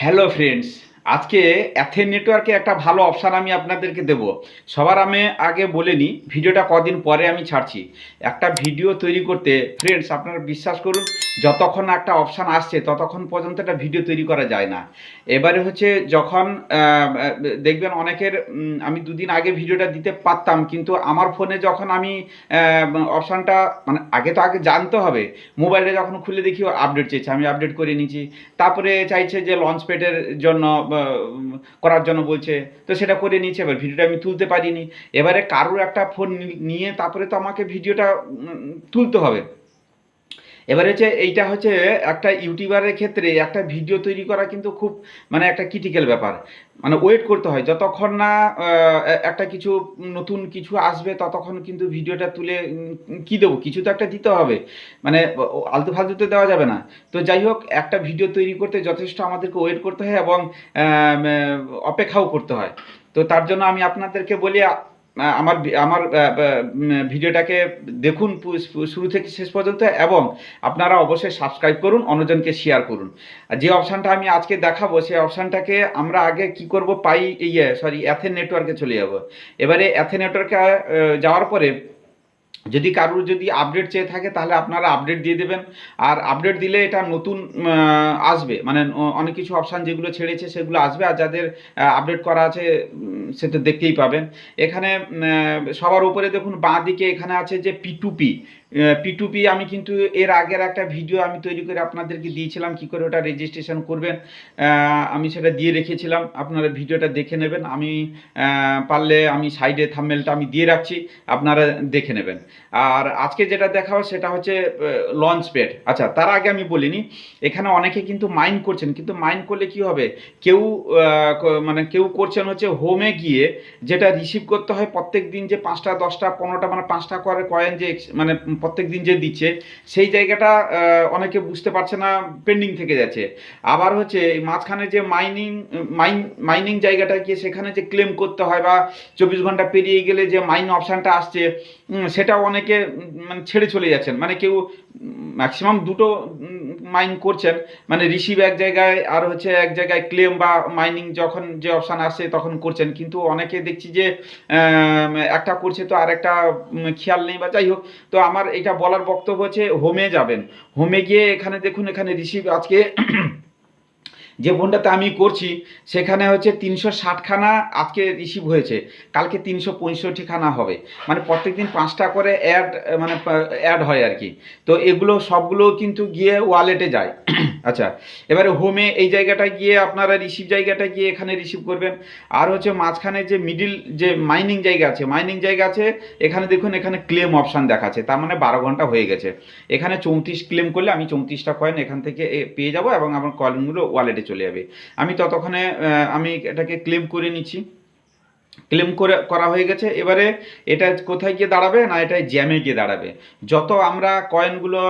Hello friends, আজকে অ্যাথেন নেটওয়ার্কে একটা ভালো অপশান আমি আপনাদেরকে দেব। সবার আমি আগে বলে নিই, ভিডিওটা কদিন পরে আমি ছাড়ছি। একটা ভিডিও তৈরি করতে ফ্রেন্ডস আপনারা বিশ্বাস করুন, যতক্ষণ না একটা অপশান আসছে ততক্ষণ পর্যন্ত একটা ভিডিও তৈরি করা যায় না। এবারে হচ্ছে যখন দেখবেন অনেকের আমি দুদিন আগে ভিডিওটা দিতে পারতাম, কিন্তু আমার ফোনে যখন আমি অপশানটা মানে আগে জানতে হবে। মোবাইলে যখন খুলে দেখি আপডেট চেয়েছে, আমি আপডেট করে নিয়েছি। তারপরে চাইছে যে লঞ্চ প্যাডের জন্য করার জন্য বলছে, তো সেটা করে নিয়েছে। এবার ভিডিওটা আমি তুলতে পারিনি। এবারে কারোর একটা ফোন নিয়ে তারপরে তো আমাকে ভিডিওটা তুলতে হবে। এবারে হচ্ছে এইটা হচ্ছে একটা ইউটিউবারের ক্ষেত্রে একটা ভিডিও তৈরি করা কিন্তু খুব মানে একটা ক্রিটিক্যাল ব্যাপার। মানে ওয়েট করতে হয় যতক্ষণ না একটা কিছু নতুন কিছু আসবে, ততক্ষণ কিন্তু ভিডিওটা তুলে কি দেবো, কিছু তো একটা দিতে হবে। মানে আলতু ফালতু তো দেওয়া যাবে না। তো যাই হোক, একটা ভিডিও তৈরি করতে যথেষ্ট আমাদেরকে ওয়েট করতে হয় এবং অপেক্ষাও করতে হয়। তো তার জন্য আমি আপনাদেরকে বলি, আমার আমার ভিডিওটাকে দেখুন শুরু থেকে শেষ পর্যন্ত, এবং আপনারা অবশ্যই সাবস্ক্রাইব করুন, অন্যজনকে শেয়ার করুন। আর যে অপশানটা আমি আজকে দেখাবো সেই অপশানটাকে আমরা আগে কি করব, অ্যাথেন নেটওয়ার্কে চলে যাব। এবারে অ্যাথেন নেটওয়ার্কে যাওয়ার পরে যদি কারুর যদি আপডেট চেয়ে থাকে তাহলে আপনারা আপডেট দিয়ে দেবেন। আর আপডেট দিলে এটা নতুন আসবে, মানে অনেক কিছু অপশান যেগুলো ছেড়েছে সেগুলো আসবে। আর যাদের আপডেট করা আছে সে তো দেখতেই পাবেন। এখানে সবার উপরে দেখুন বাঁ দিকে এখানে আছে যে P2P। P2P আমি কিন্তু এর আগের একটা ভিডিও আমি তৈরি করে আপনাদেরকে দিয়েছিলাম কি করে ওটা রেজিস্ট্রেশন করবেন। আমি সেটা দিয়ে রেখেছিলাম, আপনারা ভিডিওটা দেখে নেবেন। আমি পারলে আমি সাইডে থাম্বনেলটা আমি দিয়ে রাখছি, আপনারা দেখে নেবেন। আর আজকে যেটা দেখাবো সেটা হচ্ছে লঞ্চ প্যাড। আচ্ছা, তার আগে আমি বলিনি, এখানে অনেকে কিন্তু মাইন করছেন, কিন্তু মাইন করলে কি হবে, কেউ মানে কেউ করছেন হচ্ছে হোমে গিয়ে যেটা রিসিভ করতে হয় প্রত্যেক দিন, যে 5টা 10টা 15টা মানে 5টা করে কয়েন যে মানে প্রত্যেক দিন যে দিচ্ছে, সেই জায়গাটা অনেকে বুঝতে পারছে না, পেন্ডিং থেকে যাচ্ছে। আবার হচ্ছে মাঝখানে যে মাইনিং জায়গাটা গিয়ে সেখানে যে ক্লেম করতে হয়, বা 24 ঘন্টা পেরিয়ে গেলে যে মাইন অপশানটা আসছে, সেটা অনেকে মানে ছেড়ে চলে যাচ্ছেন। মানে কেউ ম্যাক্সিমাম দুটো মাইন করছেন, মানে রিসিভ এক জায়গায় আর হচ্ছে এক জায়গায় ক্লেম বা মাইনিং যখন যে অপশান আসে তখন করছেন। কিন্তু অনেকে দেখছি যে একটা করছে তো আর একটা খেয়াল নেই, বা যাই হোক। তো আমার এটা বলার বক্তব্য হচ্ছে হোমে যাবেন। হোমে গিয়ে এখানে দেখুন, এখানে রিসিভ আজকে যে ফোনটাতে আমি করছি সেখানে হচ্ছে 360 খানা আজকে রিসিভ হয়েছে, কালকে 365 খানা হবে। মানে প্রত্যেকদিন 5টা করে মানে অ্যাড হয় আর কি। তো এগুলো সবগুলো কিন্তু গিয়ে ওয়ালেটে যায়। আচ্ছা, এবারে হোমে এই জায়গাটায় গিয়ে আপনারা রিসিভ জায়গাটায় গিয়ে এখানে রিসিভ করবেন। আর হচ্ছে মাঝখানে যে মিডিল যে মাইনিং জায়গা আছে, এখানে দেখুন, এখানে ক্লেম অপশান দেখাচ্ছে, তার মানে 12 ঘন্টা হয়ে গেছে। এখানে 34 ক্লেম করলে আমি 34টা কয়েন এখান থেকে পেয়ে যাব, এবং আমার কয়েনগুলো ওয়ালেটে চলে যাবে। আমি ততক্ষণে আমি এটাকে ক্লেম করে নিচ্ছি। ক্লেম করা হয়ে গেছে। এবারে এটা কোথায় গিয়ে দাঁড়াবে না, এটা জ্যামে গিয়ে দাঁড়াবে। যত আমরা কয়েনগুলো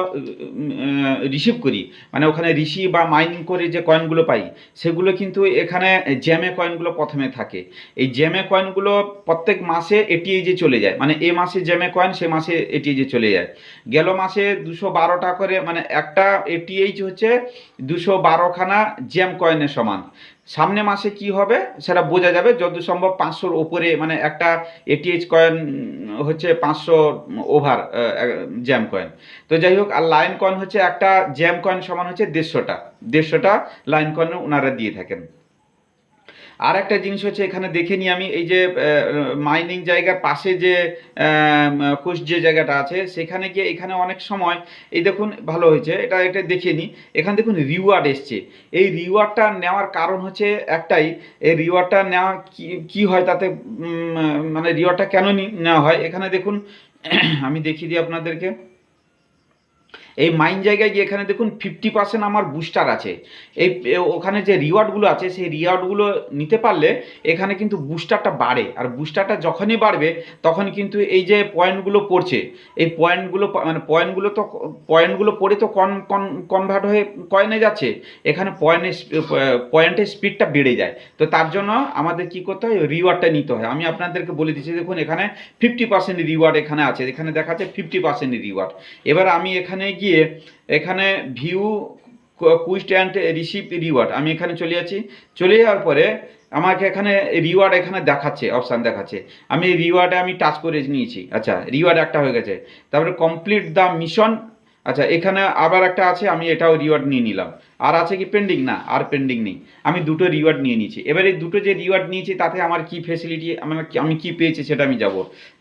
রিসিভ করি, মানে ওখানে রিসিভ বা মাইনিং করে যে কয়েনগুলো পাই, সেগুলো কিন্তু এখানে জ্যামে কয়েনগুলো প্রথমে থাকে। এই জ্যামে কয়েনগুলো প্রত্যেক মাসে এটিএইচে চলে যায়, মানে এ মাসে জ্যামে কয়েন সে মাসে এটিএইচে চলে যায়। গেল মাসে 212টা করে, মানে একটা এটিএইচ হচ্ছে 212খানা জ্যাম কয়েনের সমান। সামনে মাসে কি হবে সেটা বোঝা যাবে যত সম্ভব 500-র ওপরে, মানে একটা এটিএইচ কয়েন হচ্ছে 500 ওভার জ্যাম কয়েন। তো যাই হোক, আর লাইন কয়েন হচ্ছে একটা জ্যাম কয়েন সমান হচ্ছে 150টা লাইন কয়েন ওনারা দিয়ে থাকেন। আর একটা জিনিস হচ্ছে, এখানে দেখে নিই আমি, এই যে মাইনিং জায়গার পাশে যে কোষ যে জায়গাটা আছে সেখানে গিয়ে এখানে অনেক সময় এই দেখুন, ভালো হয়েছে এটা, এটা দেখে নিই। এখানে দেখুন রিওয়ার্ড এসছে। এই রিওয়ার্ডটা নেওয়ার কারণ হচ্ছে একটাই, এই রিওয়ার্ডটা নেওয়া কি হয় তাতে, মানে রিওয়ার্ডটা কেন নেওয়া হয় এখানে দেখুন। আমি দেখিয়ে দিই আপনাদেরকে। এই মাইন জায়গায় গিয়ে এখানে দেখুন 50% আমার বুস্টার আছে। এই ওখানে যে রিওয়ার্ডগুলো আছে সেই রিওয়ার্ডগুলো নিতে পারলে এখানে কিন্তু বুস্টারটা বাড়ে। আর বুস্টারটা যখনই বাড়বে তখন কিন্তু এই যে পয়েন্টগুলো পড়ছে, এই পয়েন্টগুলো মানে পয়েন্টগুলো পড়ে তো কনভার্ট হয়ে কয়েনে যাচ্ছে। এখানে পয়েন্টের স্পিডটা বেড়ে যায়। তো তার জন্য আমাদের কি করতে হয়, রিওয়ার্ডটা নিতে হয়। আমি আপনাদেরকে বলে দিচ্ছি, দেখুন এখানে 50% রিওয়ার্ড এখানে আছে, এখানে দেখাচ্ছে 50% রিওয়ার্ড। এবার আমি এখানে গিয়ে এখানে view quest and receive reward, আমি এখানে চলে যাচ্ছি। চলে যাওয়ার পরে আমাকে এখানে রিওয়ার্ড এখানে দেখাচ্ছে, অপশান দেখাচ্ছে। আমি রিওয়ার্ডে আমি টাচ করে নিয়েছি। আচ্ছা, রিওয়ার্ড একটা হয়ে গেছে। তারপরে কমপ্লিট দ্য মিশন। আচ্ছা, এখানে আবার একটা আছে, আমি এটাও রিওয়ার্ড নিয়ে নিলাম। আর আছে কি পেন্ডিং? না, আর পেন্ডিং নেই। আমি দুটো রিওয়ার্ড নিয়ে নিয়েছি। এবার এই দুটো যে রিওয়ার্ড নিয়েছি তাতে আমার কি ফেসিলিটি, আমি কি পেয়েছি সেটা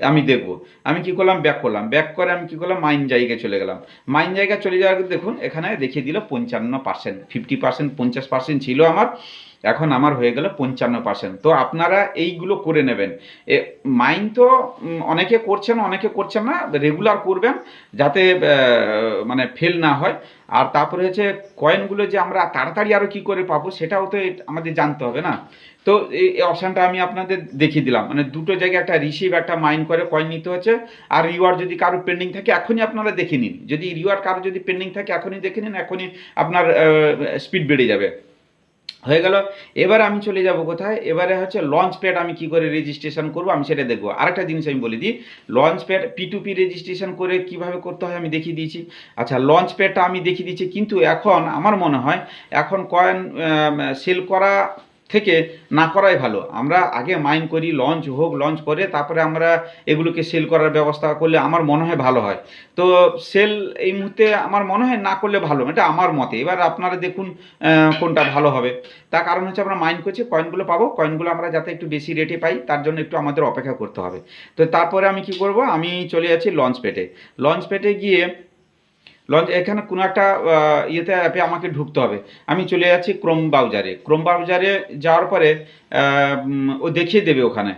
আমি দেখব। আমি কি করলাম, ব্যাক করলাম। ব্যাক করে আমি কি করলাম, মাইন জায়গায় চলে গেলাম। মাইন জায়গায় চলে যাওয়ার দেখুন এখানে দেখিয়ে দিল 55%। 50% 50% ছিল আমার, এখন আমার হয়ে গেল 55%। তো আপনারা এইগুলো করে নেবেন। মাইন তো অনেকে করছেন, অনেকে করছেন না, রেগুলার করবেন যাতে মানে ফেল না হয়। আর তারপরে হচ্ছে কয়েনগুলো যে আমরা তাড়াতাড়ি আরও কী করে পাবো সেটাও তো আমাদের জানতে হবে না। তো এই অপশানটা আমি আপনাদের দেখিয়ে দিলাম। মানে দুটো জায়গায় একটা রিসিভ, একটা মাইন করে কয়েন নিতে হচ্ছে। আর রিওয়ার্ড যদি কারো পেন্ডিং থাকে এখনই আপনারা দেখে নিন। যদি রিওয়ার্ড কারো যদি পেন্ডিং থাকে এখনই দেখে নিন, এখনই আপনার স্পিড বেড়ে যাবে। হয়ে গেল। এবার আমি চলে যাব কোথায়, এবারে হচ্ছে লঞ্চ প্যাড আমি কি করে রেজিস্ট্রেশন করব আমি সেটা দেখবো। আরেকটা জিনিস আমি বলে দিই, লঞ্চ প্যাড P2P রেজিস্ট্রেশন করে কিভাবে করতে হয় আমি দেখিয়ে দিয়েছি। আচ্ছা, লঞ্চ প্যাডটা আমি দেখিয়ে দিয়েছি, কিন্তু এখন আমার মনে হয় এখন কয়েন সেল করা থেকে না করাই ভালো। আমরা আগে মাইন করি, লঞ্চ হোক, লঞ্চ করে তারপরে আমরা এগুলোকে সেল করার ব্যবস্থা করলে আমার মনে হয় ভালো হয়। তো সেল এই মুহূর্তে আমার মনে হয় না করলে ভালো, এটা আমার মতে। এবার আপনারা দেখুন কোনটা ভালো হবে। তার কারণ হচ্ছে আমরা মাইন করছি, কয়েনগুলো পাবো, কয়েনগুলো আমরা যাতে একটু বেশি রেটে পাই তার জন্য একটু আমাদের অপেক্ষা করতে হবে। তো তারপরে আমি কি করব, আমি চলে যাচ্ছি লঞ্চ প্যাডে। লঞ্চ প্যাডে গিয়ে এখানে কোনো একটা ইয়েতে অ্যাপে আমাকে ঢুকতে হবে। আমি চলে যাচ্ছি ক্রোম ব্রাউজারে। ক্রোম ব্রাউজারে যাওয়ার পরে ও দেখিয়ে দেবে ওখানে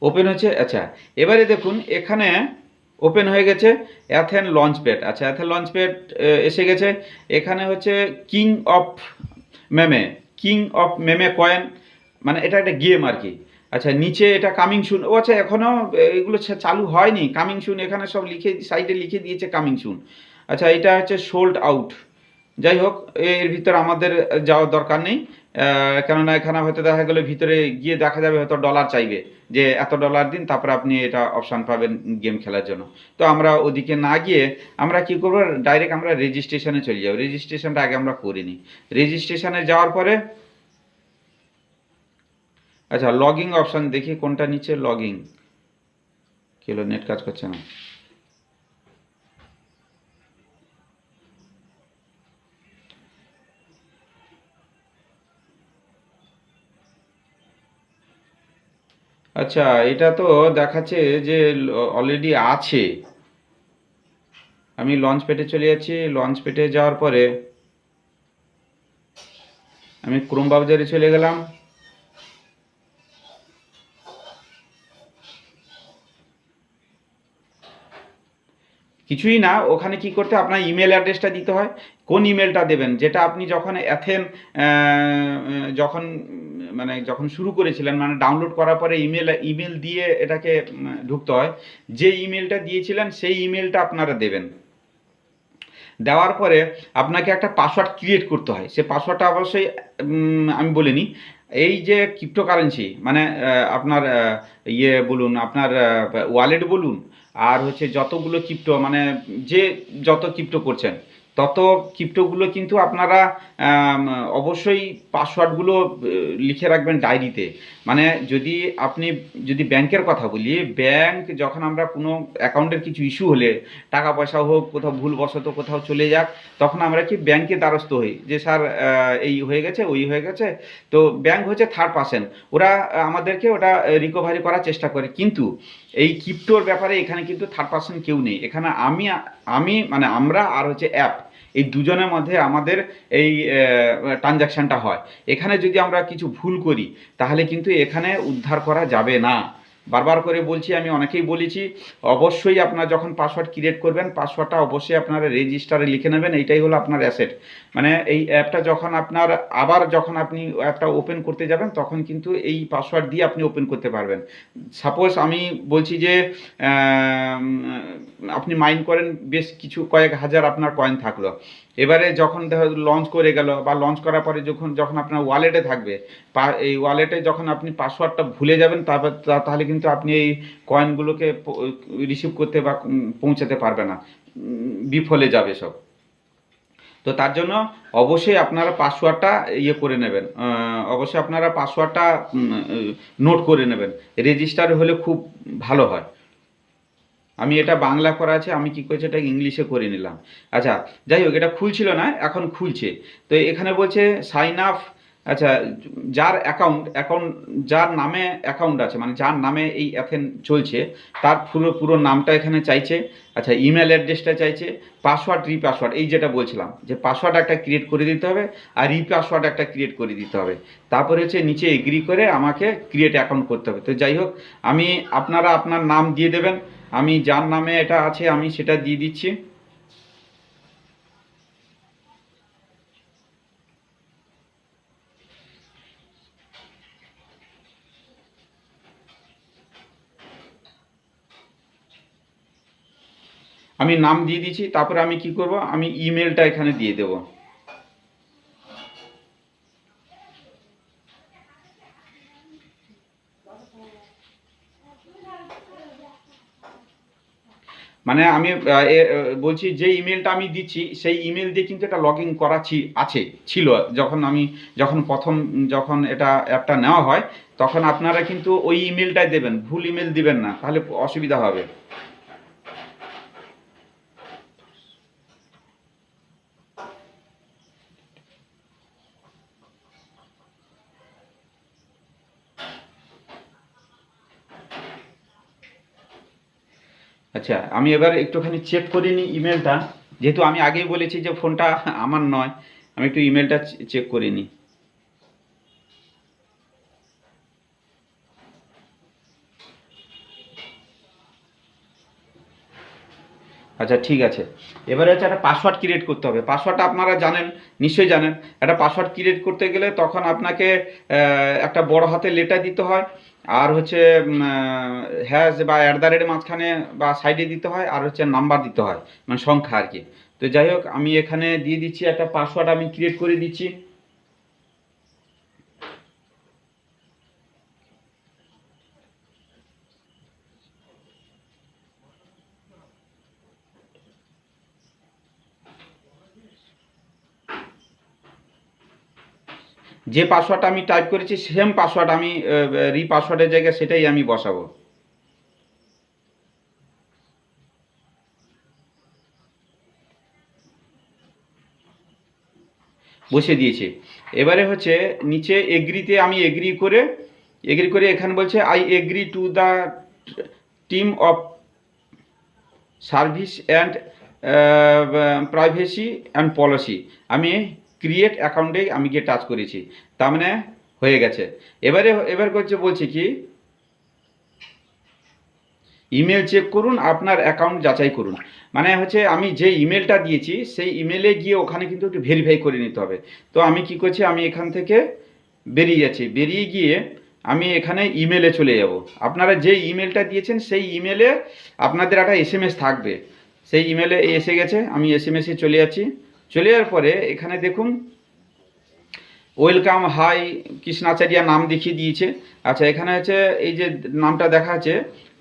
ওপেন হচ্ছে। আচ্ছা, এবারে দেখুন এখানে ওপেন হয়ে গেছে অ্যাথেন লঞ্চ প্যাড। আচ্ছা, অ্যাথেন লঞ্চ প্যাড এসে গেছে। এখানে হচ্ছে কিং অফ মেমে কয়েন, মানে এটা একটা গেম আর কি। আচ্ছা, নিচে এটা কামিং সুন। ও আচ্ছা, এখনও এগুলো চালু হয়নি। কামিং সুন এখানে সব সাইডে লিখে দিয়েছে কামিং সুন। আচ্ছা, এটা হচ্ছে সোল্ড আউট। যাই হোক, এর ভিতর আমাদের যাওয়ার দরকার নেই, কেননা এখানে হয়তো দেখা গেলো ভিতরে গিয়ে দেখা যাবে হয়তো ডলার চাইবে, যে এত ডলার দিন তারপরে আপনি এটা অপশান পাবেন গেম খেলার জন্য। তো আমরা ওদিকে না গিয়ে আমরা কি করবো, ডাইরেক্ট আমরা রেজিস্ট্রেশনে চলে যাবো। রেজিস্ট্রেশনটা আগে আমরা করে নিই। রেজিস্ট্রেশনে যাওয়ার পরে আচ্ছা, লগইন অপশান দেখি কোনটা নিচে। লগইন কি হলো, নেট কাজ করছে না। আচ্ছা, এটা তো দেখাচ্ছে যে অলরেডি আছে। আমি লঞ্চ প্যাডে চলে যাচ্ছি। লঞ্চ প্যাডে যাওয়ার পরে আমি ক্রোম ব্রাউজারে চলে গেলাম। কিছুই না, ওখানে কি করতে আপনার ইমেল অ্যাড্রেসটা দিতে হয়। কোন ইমেলটা দেবেন, যেটা আপনি যখন যখন যখন শুরু করেছিলেন, মানে ডাউনলোড করার পরে ইমেল দিয়ে এটাকে ঢুকতে হয়। যে ইমেলটা দিয়েছিলেন সেই ইমেলটা আপনারা দেবেন। দেওয়ার পরে আপনাকে একটা পাসওয়ার্ড ক্রিয়েট করতে হয়। সে পাসওয়ার্ডটা অবশ্যই আমি বলে নিই। এই যে ক্রিপ্টোকারেন্সি, মানে আপনার ইয়ে বলুন, আপনার ওয়ালেট বলুন, আর হচ্ছে যতগুলো ক্রিপ্টো, মানে যে যত ক্রিপ্টো করছেন তত ক্রিপ্টোগুলো কিন্তু আপনারা অবশ্যই পাসওয়ার্ডগুলো লিখে রাখবেন ডায়েরিতে। মানে যদি ব্যাংকের কথা বলি, ব্যাংক যখন আমরা কোনো অ্যাকাউন্টের কিছু ইস্যু হলে, টাকা পয়সা হোক, কোথাও ভুলবশত কোথাও চলে যাক, তখন আমরা কি ব্যাংকে দ্বারস্থ হই যে স্যার এই হয়ে গেছে, ওই হয়ে গেছে। তো ব্যাংক হচ্ছে থার্ড পার্সন, ওরা আমাদেরকে ওটা রিকভারি করার চেষ্টা করে। কিন্তু এই ক্রিপ্টোর ব্যাপারে এখানে কিন্তু থার্ড পার্সন কেউ নেই। এখানে আমি মানে আমরা আর হচ্ছে অ্যাপ, এই দুজনের মধ্যে আমাদের এই ট্রানজ্যাকশানটা হয়। এখানে যদি আমরা কিছু ভুল করি তাহলে কিন্তু এখানে উদ্ধার করা যাবে না। বারবার করে বলছি, আমি অনেকেই বলেছি, অবশ্যই আপনার যখন পাসওয়ার্ড ক্রিয়েট করবেন, পাসওয়ার্ডটা অবশ্যই আপনারা রেজিস্টারে লিখে নেবেন। এইটাই হলো আপনার অ্যাসেট। মানে এই অ্যাপটা যখন যখন আপনি অ্যাপটা ওপেন করতে যাবেন, তখন কিন্তু এই পাসওয়ার্ড দিয়ে আপনি ওপেন করতে পারবেন। সাপোজ আমি বলছি যে আপনি মাইন করেন, বেশ কিছু কয়েক হাজার আপনার কয়েন থাকলো। এবারে যখন লঞ্চ করে গেল, বা লঞ্চ করার পরে যখন আপনার ওয়ালেটে থাকবে, এই ওয়ালেটে যখন আপনি পাসওয়ার্ডটা ভুলে যাবেন, তাহলে কিন্তু আপনি এই কয়েনগুলোকে রিসিভ করতে বা পৌঁছাতে পারবে না, বিফলে যাবে সব। তো তার জন্য অবশ্যই আপনারা পাসওয়ার্ডটা ইয়ে করে নেবেন, অবশ্যই আপনারা পাসওয়ার্ডটা নোট করে নেবেন, রেজিস্টার হলে খুব ভালো হয়। আমি এটা বাংলা করা আছে, আমি কি করেছি এটা ইংলিশে করে নিলাম। আচ্ছা, যাই হোক, এটা খুলছিল না, এখন খুলছে। তো এখানে বলছে সাইন আপ। আচ্ছা, যার অ্যাকাউন্ট যার নামে অ্যাকাউন্ট আছে, মানে যার নামে এই অ্যাথেন চলছে, তার পুরো নামটা এখানে চাইছে। আচ্ছা, ইমেল অ্যাড্রেসটা চাইছে, পাসওয়ার্ড রিপাসওয়ার্ড, এই যেটা বলছিলাম যে পাসওয়ার্ড একটা ক্রিয়েট করে দিতে হবে আর রিপাসওয়ার্ড একটা ক্রিয়েট করে দিতে হবে। তারপরে হচ্ছে নিচে এগ্রি করে আমাকে ক্রিয়েট অ্যাকাউন্ট করতে হবে। তো যাই হোক, আপনারা আপনার নাম দিয়ে দেবেন, আমি যার নামে এটা আছে আমি সেটা দিয়ে দিচ্ছি। আমি নাম দিয়ে দিচ্ছি, তারপরে আমি কি করব, আমি ইমেলটা এখানে দিয়ে দেব। মানে আমি বলছি যে ইমেলটা আমি দিচ্ছি সেই ইমেল দিয়ে কিন্তু এটা লগ ইন করা ছিল। যখন প্রথম যখন এটা অ্যাপটা নেওয়া হয়, তখন আপনারা কিন্তু ওই ইমেলটাই দেবেন, ভুল ইমেল দিবেন না, তাহলে অসুবিধা হবে। আচ্ছা, আমি এবার একটুখানি চেক করে নিই ইমেলটা, যেহেতু আমি আগেই বলেছি যে ফোনটা আমার নয়, আমি একটু ইমেলটা চেক করে নিই। আচ্ছা, ঠিক আছে। এবারে হচ্ছে একটা পাসওয়ার্ড ক্রিয়েট করতে হবে। পাসওয়ার্ডটা আপনারা জানেন, নিশ্চয়ই জানেন। একটা পাসওয়ার্ড ক্রিয়েট করতে গেলে তখন আপনাকে একটা বড় হাতের লেটার দিতে হয়, আর হচ্ছে হ্যাশ বা অ্যাট দ্য রেট মাঝখানে বা সাইডে দিতে হয়, আর হচ্ছে নাম্বার দিতে হয়, মানে সংখ্যা আর কি। তো যাই হোক, আমি এখানে দিয়ে দিচ্ছি একটা পাসওয়ার্ড, আমি ক্রিয়েট করে দিচ্ছি। যে পাসওয়ার্ডটা আমি টাইপ করেছি সেম পাসওয়ার্ড আমি পাসওয়ার্ডের জায়গায় সেটাই আমি বসাবো। বসিয়ে দিয়েছি। এবারে হচ্ছে নিচে আমি এগ্রি করে এখানে বলছে I agree to the team of service and privacy and policy. আমি ক্রিয়েট অ্যাকাউন্টে আমি গিয়ে টাচ করেছি, তার মানে হয়ে গেছে। এবার বলছে কি ইমেল চেক করুন, আপনার অ্যাকাউন্ট যাচাই করুন। মানে হচ্ছে আমি যে ইমেলটা দিয়েছি সেই ইমেলে গিয়ে ওখানে কিন্তু একটু ভেরিফাই করে নিতে হবে। তো আমি কি করছি, আমি এখান থেকে বেরিয়ে যাচ্ছি, বেরিয়ে গিয়ে আমি এখানে ইমেলে চলে যাব। আপনারা যে ইমেলটা দিয়েছেন সেই ইমেলে আপনাদের একটা এসএমএস থাকবে, সেই ইমেলে এসে গেছে। আমি এসএমএসে চলে যাচ্ছি। চলে যাওয়ার পরে এখানে দেখুন ওয়েলকাম হাই কৃষ্ণাচার্যা নাম দেখিয়ে দিয়েছে। আচ্ছা, এখানে হচ্ছে এই যে নামটা দেখা আছে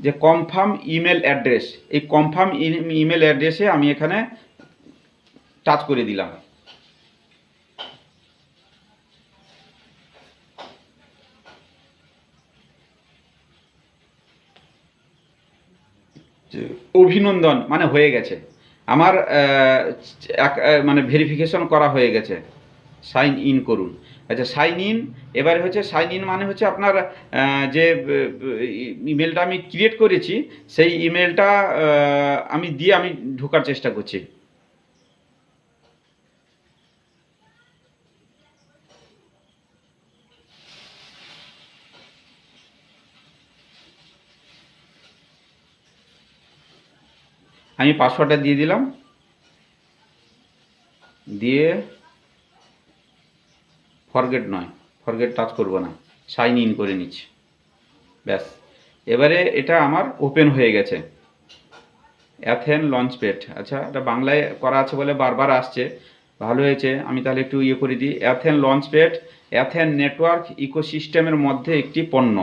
যে কনফার্ম ইমেল অ্যাড্রেস, এই কনফার্ম ইমেল অ্যাড্রেসে আমি এখানে টাচ করে দিলাম। অভিনন্দন, মানে হয়ে গেছে আমার মানে ভেরিফিকেশন করা হয়ে গেছে, সাইন ইন করুন। আচ্ছা, সাইন ইন। এবারে হচ্ছে সাইন ইন মানে হচ্ছে আপনার যে ইমেলটা আমি ক্রিয়েট করেছি সেই ইমেলটা আমি ঢোকার চেষ্টা করছি। আমি পাসওয়ার্ডটা দিয়ে দিলাম, দিয়ে ফরগেট টাচ করব না, সাইন ইন করে নিচ্ছি। ব্যাস, এবারে এটা আমার ওপেন হয়ে গেছে অ্যাথেন লঞ্চপ্যাড। আচ্ছা, এটা বাংলায় করা আছে বলে বারবার আসছে, ভালো হয়েছে। আমি তাহলে একটু ইয়ে করে দিই, অ্যাথেন লঞ্চপ্যাড অ্যাথেন নেটওয়ার্ক ইকোসিস্টেমের মধ্যে একটি পণ্য,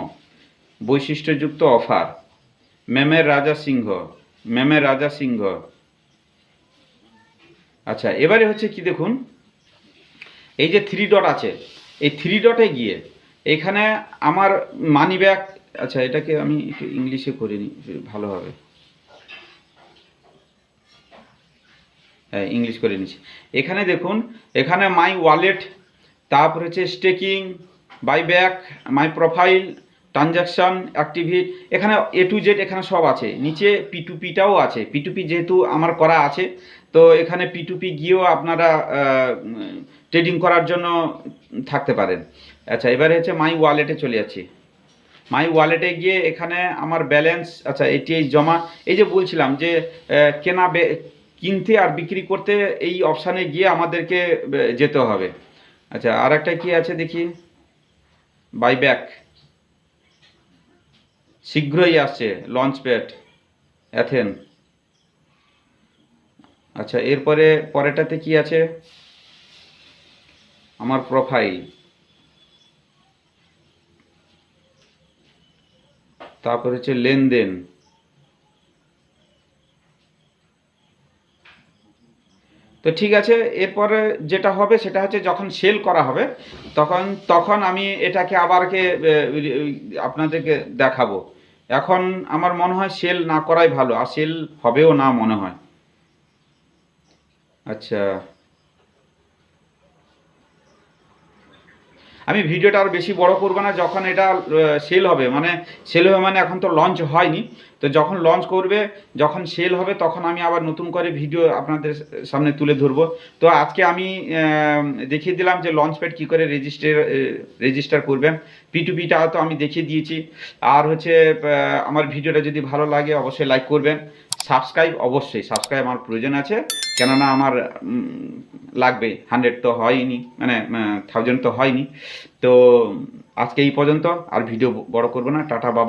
বৈশিষ্ট্যযুক্ত অফার, ম্যামের রাজা সিংহ। আচ্ছা, এবারে হচ্ছে কি দেখুন, এই যে থ্রি ডট আছে, এই থ্রি ডটে গিয়ে এখানে আমার মানি ব্যাগ, আচ্ছা এটাকে আমি একটু ইংলিশে করে নিই ভালো হবে। হ্যাঁ, ইংলিশ করে নিচ্ছি। এখানে দেখুন, এখানে মাই ওয়ালেট, তারপর হচ্ছে staking, buyback, my profile, transaction, activity, এখানে এ টু জেড এখানে সব আছে। নিচে P2P-টাও আছে। P2P যেহেতু আমার করা আছে, তো এখানে P2P গিয়েও আপনারা ট্রেডিং করার জন্য থাকতে পারেন। আচ্ছা, এবারে হচ্ছে মাই ওয়ালেটে চলে যাচ্ছি। মাই ওয়ালেটে গিয়ে এখানে আমার ব্যালেন্স, আচ্ছা এটি জমা, এই যে বলছিলাম যে কেনা কিনতে আর বিক্রি করতে এই অপশানে গিয়ে আমাদেরকে যেতে হবে। আচ্ছা, আর একটা কি আছে দেখি, বাইব্যাক, শীঘ্রই আসছে লঞ্চ প্যাড অ্যাথেন। আচ্ছা, এরপরে পরেরটাতে কি আছে, আমার প্রোফাইল, তারপর হচ্ছে লেনদেন। তো ঠিক আছে, এরপরে যেটা হবে সেটা হচ্ছে যখন সেল করা হবে তখন তখন আমি এটাকে আবারকে আপনাদেরকে দেখাবো। এখন আমার মনে হয় সেল না করাই ভালো, আর সেল হবেও না মনে হয়। আচ্ছা, আমি ভিডিওটা আর বেশি বড় করব না। যখন এটা সেল হবে, মানে সেল হবে মানে এখন তো লঞ্চ হয়নি, তো যখন লঞ্চ করবে, যখন সেল হবে তখন আমি আবার নতুন করে ভিডিও আপনাদের সামনে তুলে ধরবো। তো আজকে আমি দেখিয়ে দিলাম যে লঞ্চ প্যাড কী করে রেজিস্টার করবেন। P2P-টা তো আমি দেখিয়ে দিয়েছি। আর হচ্ছে আমার ভিডিওটা যদি ভালো লাগে অবশ্যই লাইক করবেন, অবশ্যই সাবস্ক্রাইব আমার প্রয়োজন আছে, কেননা আমার লাগবে, 100 তো হয়নি, মানে 1000 তো হয়নি। তো আজকে এই পর্যন্ত, আর ভিডিও বড় করব না। টাটা, বাবা।